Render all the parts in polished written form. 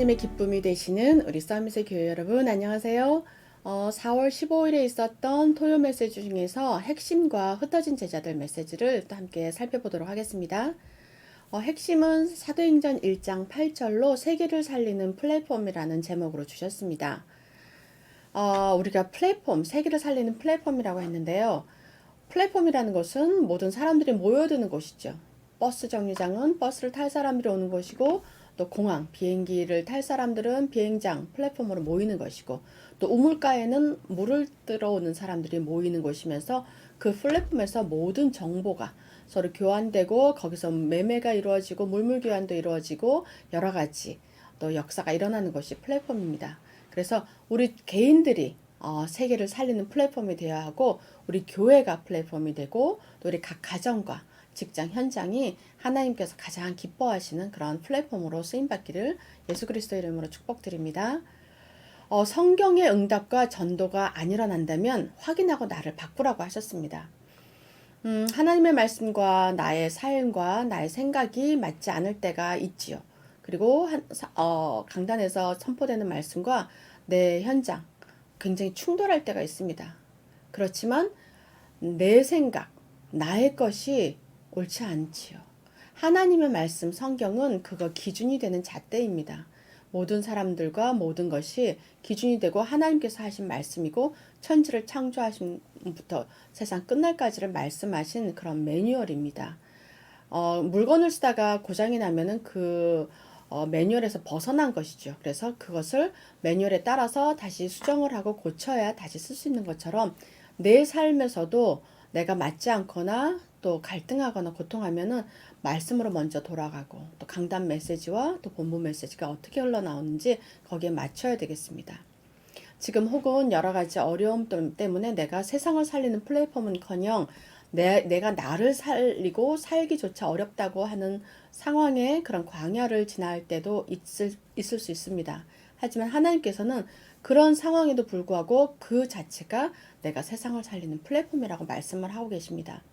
하나님의 기쁨이 되시는 우리 서밋의 교회 여러분 안녕하세요. 4월 15일에 있었던 토요 메시지 중에서 핵심과 흩어진 제자들 메시지를 또 함께 살펴보도록 하겠습니다. 핵심은 사도행전 1장 8절로 세계를 살리는 플랫폼이라는 제목으로 주셨습니다. 우리가 플랫폼, 세계를 살리는 플랫폼이라고 했는데요. 플랫폼이라는 것은 모든 사람들이 모여드는 곳이죠. 버스 정류장은 버스를 탈 사람들이 오는 곳이고, 또 공항, 비행기를 탈 사람들은 비행장, 플랫폼으로 모이는 것이고, 또 우물가에는 물을 들어오는 사람들이 모이는 곳이면서 그 플랫폼에서 모든 정보가 서로 교환되고, 거기서 매매가 이루어지고, 물물 교환도 이루어지고, 여러 가지 또 역사가 일어나는 것이 플랫폼입니다. 그래서 우리 개인들이 세계를 살리는 플랫폼이 되어야 하고, 우리 교회가 플랫폼이 되고, 또 우리 각 가정과 직장 현장이 하나님께서 가장 기뻐하시는 그런 플랫폼으로 쓰임받기를 예수 그리스도 이름으로 축복드립니다. 성경의 응답과 전도가 안 일어난다면 확인하고 나를 바꾸라고 하셨습니다. 하나님의 말씀과 나의 삶과 나의 생각이 맞지 않을 때가 있지요. 그리고 강단에서 선포되는 말씀과 내 현장 굉장히 충돌할 때가 있습니다. 그렇지만 내 생각, 나의 것이 옳지 않지요. 하나님의 말씀, 성경은 그거 기준이 되는 잣대입니다. 모든 사람들과 모든 것이 기준이 되고 하나님께서 하신 말씀이고 천지를 창조하신부터 세상 끝날까지를 말씀하신 그런 매뉴얼입니다. 물건을 쓰다가 고장이 나면은 그 매뉴얼에서 벗어난 것이죠. 그래서 그것을 매뉴얼에 따라서 다시 수정을 하고 고쳐야 다시 쓸 수 있는 것처럼 내 삶에서도 내가 맞지 않거나 또 갈등하거나 고통하면은 말씀으로 먼저 돌아가고 또 강단 메시지와 또 본부 메시지가 어떻게 흘러나오는지 거기에 맞춰야 되겠습니다. 지금 혹은 여러 가지 어려움 때문에 내가 세상을 살리는 플랫폼은커녕 내가 나를 살리고 살기조차 어렵다고 하는 상황에 그런 광야를 지날 때도 있을 수 있습니다. 하지만 하나님께서는 그런 상황에도 불구하고 그 자체가 내가 세상을 살리는 플랫폼이라고 말씀을 하고 계십니다.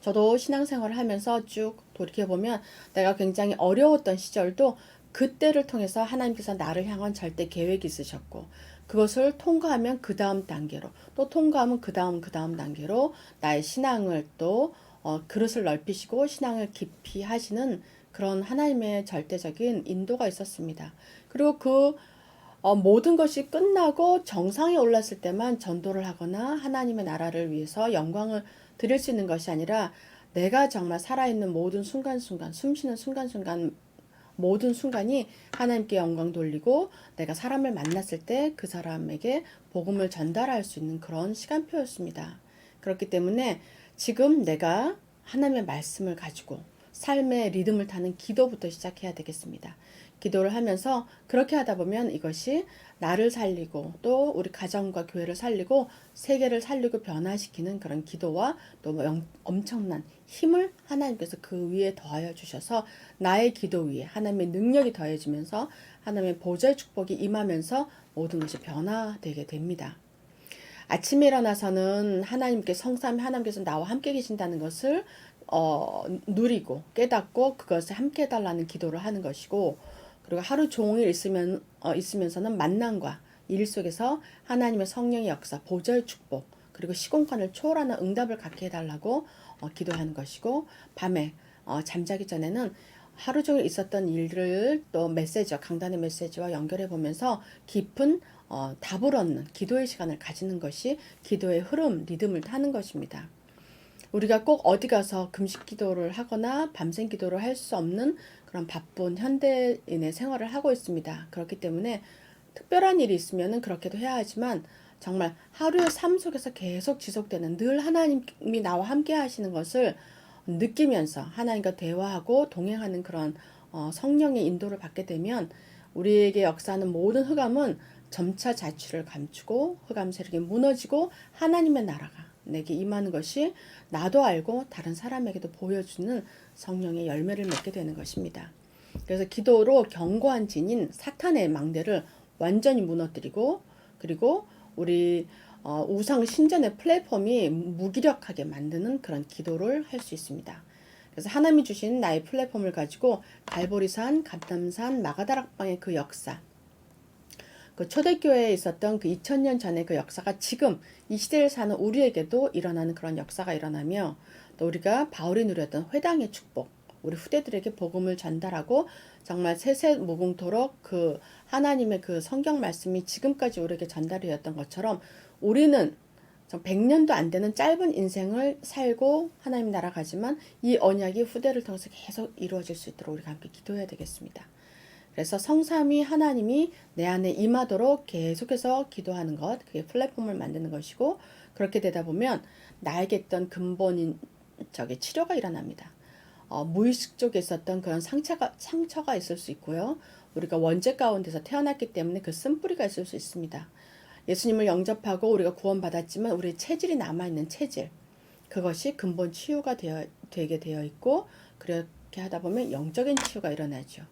저도 신앙생활을 하면서 쭉 돌이켜보면 내가 굉장히 어려웠던 시절도 그때를 통해서 하나님께서 나를 향한 절대 계획이 있으셨고 그것을 통과하면 그 다음 단계로 또 통과하면 그 다음 단계로 나의 신앙을 또 그릇을 넓히시고 신앙을 깊이 하시는 그런 하나님의 절대적인 인도가 있었습니다. 그리고 모든 것이 끝나고 정상에 올랐을 때만 전도를 하거나 하나님의 나라를 위해서 영광을 드릴 수 있는 것이 아니라 내가 정말 살아있는 모든 순간순간, 숨쉬는 순간순간 모든 순간이 하나님께 영광 돌리고 내가 사람을 만났을 때 그 사람에게 복음을 전달할 수 있는 그런 시간표였습니다. 그렇기 때문에 지금 내가 하나님의 말씀을 가지고 삶의 리듬을 타는 기도부터 시작해야 되겠습니다. 기도를 하면서 그렇게 하다 보면 이것이 나를 살리고 또 우리 가정과 교회를 살리고 세계를 살리고 변화시키는 그런 기도와 또 엄청난 힘을 하나님께서 그 위에 더하여 주셔서 나의 기도 위에 하나님의 능력이 더해지면서 하나님의 보좌의 축복이 임하면서 모든 것이 변화되게 됩니다. 아침에 일어나서는 하나님께 성삼위 하나님께서 나와 함께 계신다는 것을 누리고 깨닫고 그것을 함께 해달라는 기도를 하는 것이고 그리고 하루 종일 있으면서는 만남과 일 속에서 하나님의 성령의 역사, 보좌의 축복, 그리고 시공간을 초월하는 응답을 갖게 해달라고 기도하는 것이고 밤에 잠자기 전에는 하루 종일 있었던 일을 또 메시지와 강단의 메시지와 연결해 보면서 깊은 답을 얻는 기도의 시간을 가지는 것이 기도의 흐름, 리듬을 타는 것입니다. 우리가 꼭 어디 가서 금식 기도를 하거나 밤샘 기도를 할 수 없는 그런 바쁜 현대인의 생활을 하고 있습니다. 그렇기 때문에 특별한 일이 있으면 그렇게도 해야 하지만 정말 하루의 삶 속에서 계속 지속되는 늘 하나님이 나와 함께 하시는 것을 느끼면서 하나님과 대화하고 동행하는 그런 성령의 인도를 받게 되면 우리에게 역사하는 모든 흑암은 점차 자취를 감추고 흑암 세력이 무너지고 하나님의 나라가 내게 임하는 것이 나도 알고 다른 사람에게도 보여주는 성령의 열매를 맺게 되는 것입니다. 그래서 기도로 견고한 진인 사탄의 망대를 완전히 무너뜨리고 그리고 우리 우상 신전의 플랫폼이 무기력하게 만드는 그런 기도를 할 수 있습니다. 그래서 하나님이 주신 나의 플랫폼을 가지고 갈보리산, 감남산, 마가다락방의 그 역사, 그 초대교회에 있었던 그 2000년 전의 그 역사가 지금 이 시대를 사는 우리에게도 일어나는 그런 역사가 일어나며, 또 우리가 바울이 누렸던 회당의 축복, 우리 후대들에게 복음을 전달하고 정말 세세무궁토록 그 하나님의 그 성경 말씀이 지금까지 우리에게 전달되었던 것처럼 우리는 100년도 안 되는 짧은 인생을 살고 하나님 나라 가지만 이 언약이 후대를 통해서 계속 이루어질 수 있도록 우리가 함께 기도해야 되겠습니다. 그래서 성삼위 하나님이 내 안에 임하도록 계속해서 기도하는 것, 그게 플랫폼을 만드는 것이고, 그렇게 되다 보면 나에게 있던 근본인 치료가 일어납니다. 무의식 쪽에 있었던 그런 상처가 있을 수 있고요. 우리가 원죄 가운데서 태어났기 때문에 그 쓴뿌리가 있을 수 있습니다. 예수님을 영접하고 우리가 구원받았지만 우리의 체질이 남아있는 체질, 그것이 근본 치유가 되게 되어 있고, 그렇게 하다 보면 영적인 치유가 일어나죠.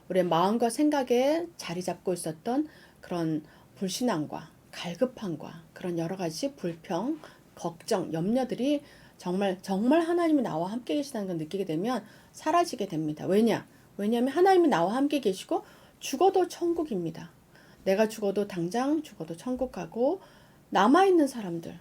우리의 마음과 생각에 자리 잡고 있었던 그런 불신앙과 갈급함과 그런 여러 가지 불평, 걱정, 염려들이 정말 하나님이 나와 함께 계시다는 걸 느끼게 되면 사라지게 됩니다. 왜냐하면 하나님이 나와 함께 계시고 죽어도 천국입니다. 내가 죽어도 당장 죽어도 천국 가고, 남아있는 사람들,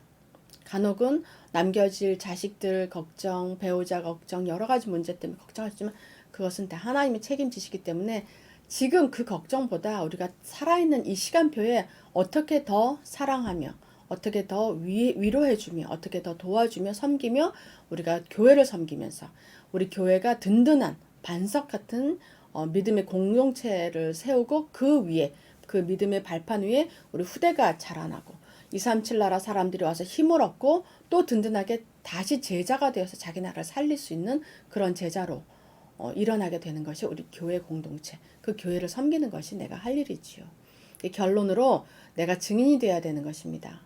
간혹은 남겨질 자식들 걱정, 배우자 걱정, 여러 가지 문제 때문에 걱정하지만 그것은 다 하나님이 책임지시기 때문에 지금 그 걱정보다 우리가 살아있는 이 시간표에 어떻게 더 사랑하며, 어떻게 더 위로해주며, 어떻게 더 도와주며 섬기며, 우리가 교회를 섬기면서 우리 교회가 든든한 반석 같은 믿음의 공동체를 세우고, 그 위에, 그 믿음의 발판 위에 우리 후대가 자라나고 237 나라 사람들이 와서 힘을 얻고 또 든든하게 다시 제자가 되어서 자기 나라를 살릴 수 있는 그런 제자로 일어나게 되는 것이 우리 교회 공동체, 그 교회를 섬기는 것이 내가 할 일이지요. 결론으로 내가 증인이 되어야 되는 것입니다.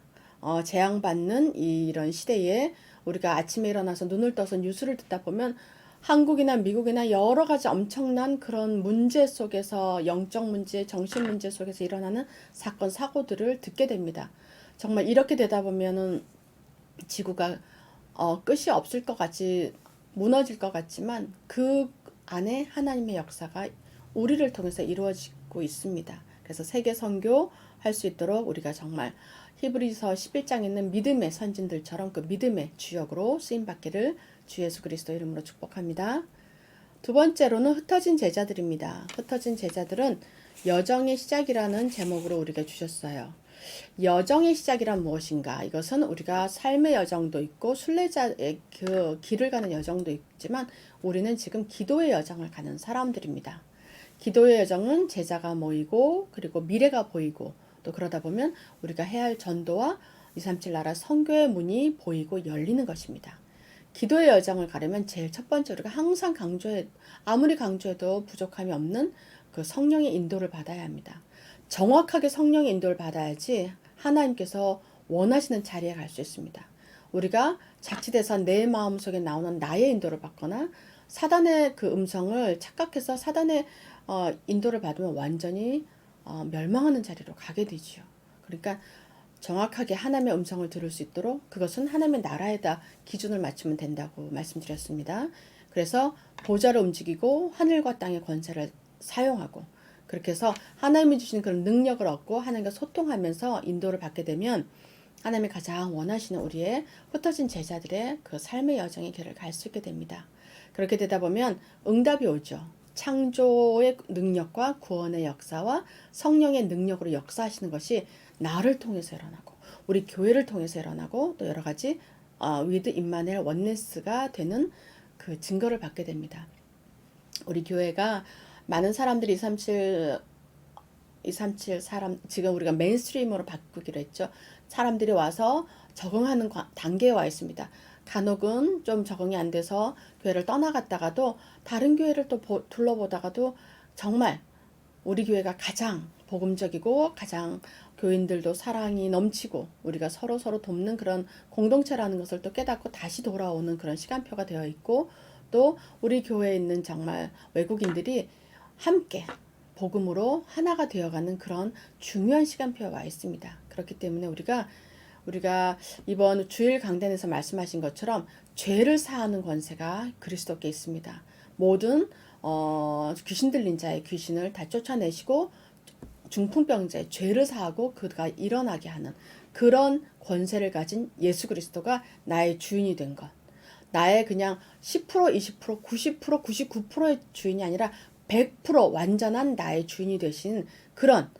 재앙받는 이런 시대에 우리가 아침에 일어나서 눈을 떠서 뉴스를 듣다 보면 한국이나 미국이나 여러 가지 엄청난 그런 문제 속에서, 영적 문제, 정신 문제 속에서 일어나는 사건, 사고들을 듣게 됩니다. 정말 이렇게 되다 보면은 지구가 끝이 없을 것 같이 무너질 것 같지만 그 안에 하나님의 역사가 우리를 통해서 이루어지고 있습니다. 그래서 세계 선교 할 수 있도록 우리가 정말 히브리서 11장에 있는 믿음의 선진들처럼 그 믿음의 주역으로 쓰임받기를 주 예수 그리스도 이름으로 축복합니다. 두 번째로는 흩어진 제자들입니다. 흩어진 제자들은 여정의 시작이라는 제목으로 우리가 주셨어요. 여정의 시작이란 무엇인가? 이것은 우리가 삶의 여정도 있고 순례자의 그 길을 가는 여정도 있지만 우리는 지금 기도의 여정을 가는 사람들입니다. 기도의 여정은 제자가 모이고 그리고 미래가 보이고, 또 그러다 보면 우리가 해야 할 전도와 237 나라 선교의 문이 보이고 열리는 것입니다. 기도의 여정을 가려면 제일 첫 번째 우리가 항상 아무리 강조해도 부족함이 없는 그 성령의 인도를 받아야 합니다. 정확하게 성령의 인도를 받아야지 하나님께서 원하시는 자리에 갈 수 있습니다. 우리가 자칫해서 내 마음속에 나오는 나의 인도를 받거나 사단의 그 음성을 착각해서 사단의 인도를 받으면 완전히 멸망하는 자리로 가게 되지요. 그러니까 정확하게 하나님의 음성을 들을 수 있도록 그것은 하나님의 나라에다 기준을 맞추면 된다고 말씀드렸습니다. 그래서 보좌를 움직이고 하늘과 땅의 권세를 사용하고, 그렇게 해서 하나님이 주신 그런 능력을 얻고 하나님과 소통하면서 인도를 받게 되면 하나님이 가장 원하시는 우리의 흩어진 제자들의 그 삶의 여정의 길을 갈 수 있게 됩니다. 그렇게 되다 보면 응답이 오죠. 창조의 능력과 구원의 역사와 성령의 능력으로 역사하시는 것이 나를 통해서 일어나고 우리 교회를 통해서 일어나고 또 여러 가지 위드 임마누엘 원네스가 되는 그 증거를 받게 됩니다. 우리 교회가 많은 사람들이 237 사람, 지금 우리가 메인스트림으로 바꾸기로 했죠. 사람들이 와서 적응하는 단계에 와 있습니다. 간혹은 좀 적응이 안 돼서 교회를 떠나갔다가도 다른 교회를 또 둘러보다가도 정말 우리 교회가 가장 복음적이고 가장 교인들도 사랑이 넘치고 우리가 서로 돕는 그런 공동체라는 것을 또 깨닫고 다시 돌아오는 그런 시간표가 되어 있고, 또 우리 교회에 있는 정말 외국인들이 함께 복음으로 하나가 되어가는 그런 중요한 시간표에 와 있습니다. 그렇기 때문에 우리가 우리가 이번 주일 강단에서 말씀하신 것처럼 죄를 사하는 권세가 그리스도께 있습니다. 모든 귀신 들린 자의 귀신을 다 쫓아내시고 중풍병자의 죄를 사하고 그가 일어나게 하는 그런 권세를 가진 예수 그리스도가 나의 주인이 된 것. 나의 그냥 10%, 20%, 90%, 99%의 주인이 아니라 100% 완전한 나의 주인이 되신 그런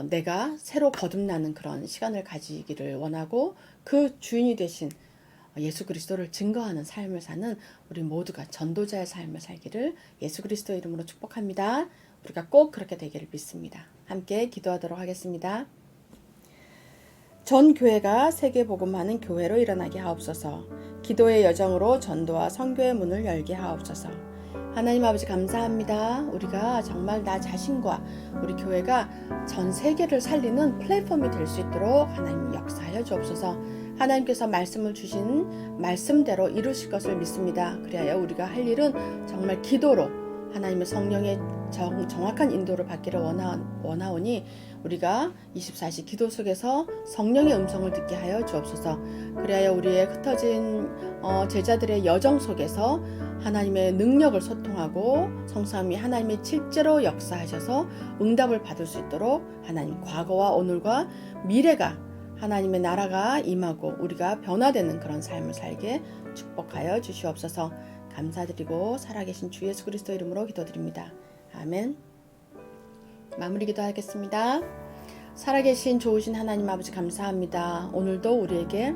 내가 새로 거듭나는 그런 시간을 가지기를 원하고 그 주인이 되신 예수 그리스도를 증거하는 삶을 사는 우리 모두가 전도자의 삶을 살기를 예수 그리스도 이름으로 축복합니다. 우리가 꼭 그렇게 되기를 믿습니다. 함께 기도하도록 하겠습니다. 전 교회가 세계 복음하는 교회로 일어나게 하옵소서. 기도의 여정으로 전도와 선교의 문을 열게 하옵소서. 하나님 아버지 감사합니다. 우리가 정말 나 자신과 우리 교회가 전 세계를 살리는 플랫폼이 될 수 있도록 하나님 역사하여 주옵소서. 하나님께서 말씀을 주신 말씀대로 이루실 것을 믿습니다. 그리하여 우리가 할 일은 정말 기도로 하나님의 성령의 정확한 인도를 받기를 원하오니 우리가 24시 기도 속에서 성령의 음성을 듣게 하여 주옵소서. 그리하여 우리의 흩어진 제자들의 여정 속에서 하나님의 능력을 소통하고 성삼위 하나님이 실제로 역사하셔서 응답을 받을 수 있도록 하나님 과거와 오늘과 미래가 하나님의 나라가 임하고 우리가 변화되는 그런 삶을 살게 축복하여 주시옵소서. 감사드리고 살아계신 주 예수 그리스도 이름으로 기도드립니다. 아멘. 마무리 기도하겠습니다. 살아계신 좋으신 하나님 아버지 감사합니다. 오늘도 우리에게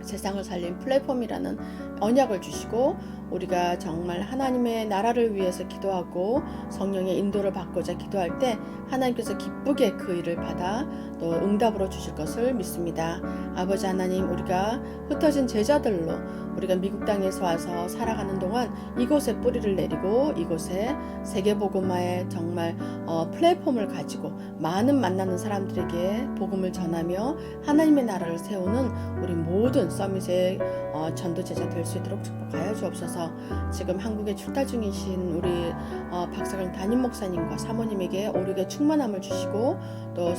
세상을 살린 플랫폼이라는 언약을 주시고 우리가 정말 하나님의 나라를 위해서 기도하고 성령의 인도를 받고자 기도할 때 하나님께서 기쁘게 그 일을 받아 또 응답으로 주실 것을 믿습니다. 아버지 하나님, 우리가 흩어진 제자들로 우리가 미국 땅에서 와서 살아가는 동안 이곳에 뿌리를 내리고 이곳에 세계복음화의 정말 플랫폼을 가지고 많은 만나는 사람들에게 복음을 전하며 하나님의 나라를 세우는 우리 모든 서밋의 전도 제자 될 수 있도록 축복하여 주옵소서. 지금 한국에 출타 중이신 우리 박사관 담임 목사님과 사모님에게 오륙의 충만함을 주시고 또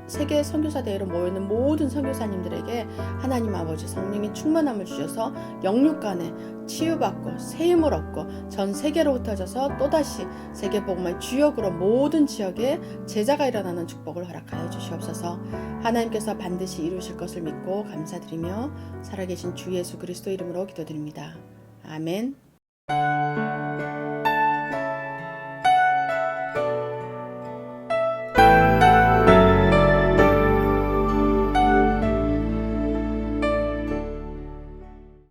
세계 선교사 대회로 모여있는 모든 선교사님들에게 하나님 아버지 성령의 충만함을 주셔서 영육간에 치유받고 세임을 얻고 전 세계로 흩어져서 또다시 세계복음의 주역으로 모든 지역에 제자가 일어나는 축복을 허락하여 주시옵소서. 하나님께서 반드시 이루실 것을 믿고 감사드리며 살아계신 주 예수 그리스도 이름으로 기도드립니다. 아멘.